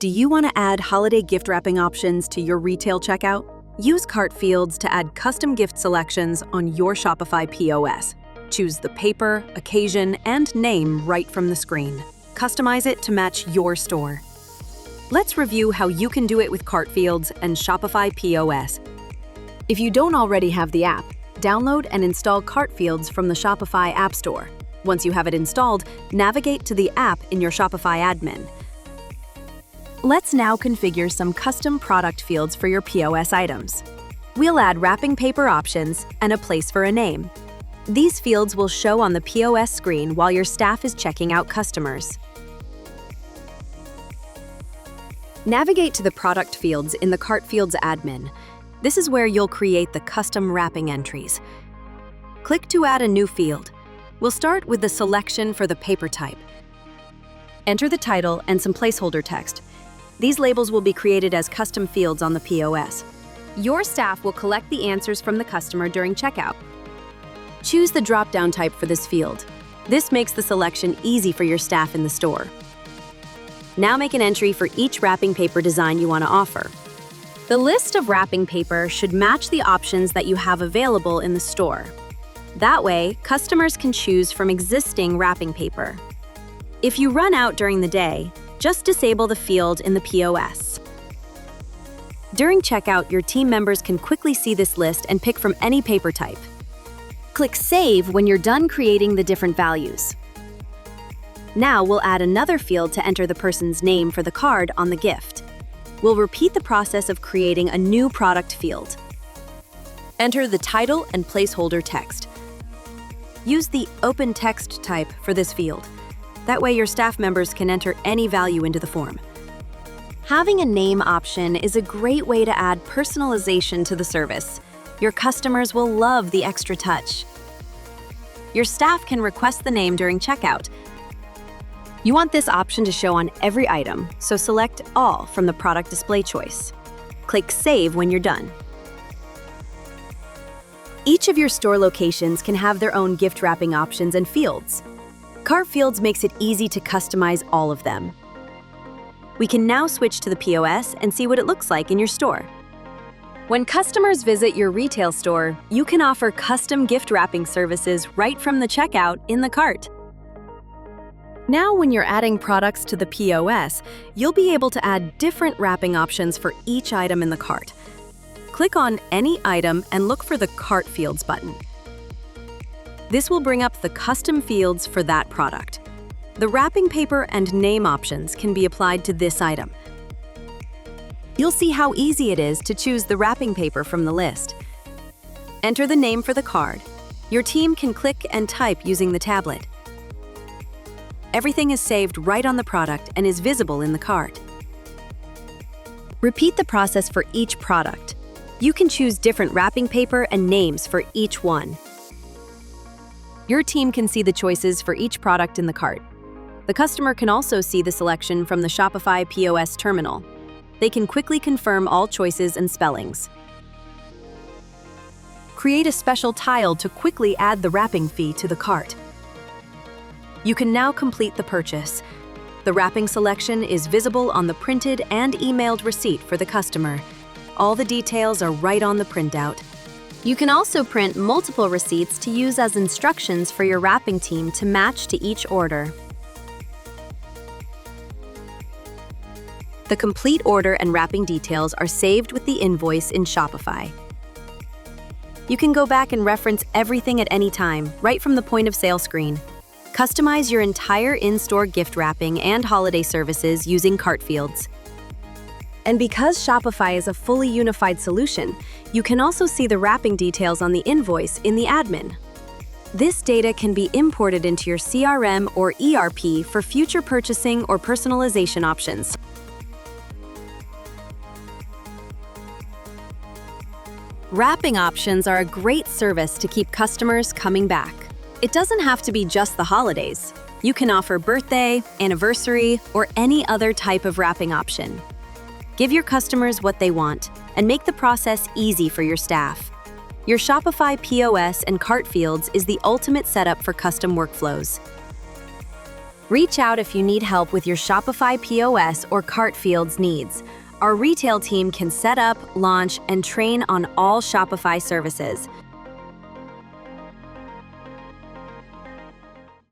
Do you want to add holiday gift wrapping options to your retail checkout? Use CartFields to add custom gift selections on your Shopify POS. Choose the paper, occasion, and name right from the screen. Customize it to match your store. Let's review how you can do it with CartFields and Shopify POS. If you don't already have the app, download and install CartFields from the Shopify App Store. Once you have it installed, navigate to the app in your Shopify admin. Let's now configure some custom product fields for your POS items. We'll add wrapping paper options and a place for a name. These fields will show on the POS screen while your staff is checking out customers. Navigate to the product fields in the CartFields admin. This is where you'll create the custom wrapping entries. Click to add a new field. We'll start with the selection for the paper type. Enter the title and some placeholder text. These labels will be created as custom fields on the POS. Your staff will collect the answers from the customer during checkout. Choose the drop-down type for this field. This makes the selection easy for your staff in the store. Now make an entry for each wrapping paper design you want to offer. The list of wrapping paper should match the options that you have available in the store. That way, customers can choose from existing wrapping paper. If you run out during the day, just disable the field in the POS. During checkout, your team members can quickly see this list and pick from any paper type. Click Save when you're done creating the different values. Now we'll add another field to enter the person's name for the card on the gift. We'll repeat the process of creating a new product field. Enter the title and placeholder text. Use the Open Text type for this field. That way your staff members can enter any value into the form. Having a name option is a great way to add personalization to the service. Your customers will love the extra touch. Your staff can request the name during checkout. You want this option to show on every item, so select All from the product display choice. Click Save when you're done. Each of your store locations can have their own gift wrapping options and fields. CartFields makes it easy to customize all of them. We can now switch to the POS and see what it looks like in your store. When customers visit your retail store, you can offer custom gift wrapping services right from the checkout in the cart. Now, when you're adding products to the POS, you'll be able to add different wrapping options for each item in the cart. Click on any item and look for the CartFields button. This will bring up the custom fields for that product. The wrapping paper and name options can be applied to this item. You'll see how easy it is to choose the wrapping paper from the list. Enter the name for the card. Your team can click and type using the tablet. Everything is saved right on the product and is visible in the cart. Repeat the process for each product. You can choose different wrapping paper and names for each one. Your team can see the choices for each product in the cart. The customer can also see the selection from the Shopify POS terminal. They can quickly confirm all choices and spellings. Create a special tile to quickly add the wrapping fee to the cart. You can now complete the purchase. The wrapping selection is visible on the printed and emailed receipt for the customer. All the details are right on the printout. You can also print multiple receipts to use as instructions for your wrapping team to match to each order. The complete order and wrapping details are saved with the invoice in Shopify. You can go back and reference everything at any time, right from the point of sale screen. Customize your entire in-store gift wrapping and holiday services using CartFields. And because Shopify is a fully unified solution, you can also see the wrapping details on the invoice in the admin. This data can be imported into your CRM or ERP for future purchasing or personalization options. Wrapping options are a great service to keep customers coming back. It doesn't have to be just the holidays. You can offer birthday, anniversary, or any other type of wrapping option. Give your customers what they want and make the process easy for your staff. Your Shopify POS and CartFields is the ultimate setup for custom workflows. Reach out if you need help with your Shopify POS or CartFields needs. Our retail team can set up, launch, and train on all Shopify services.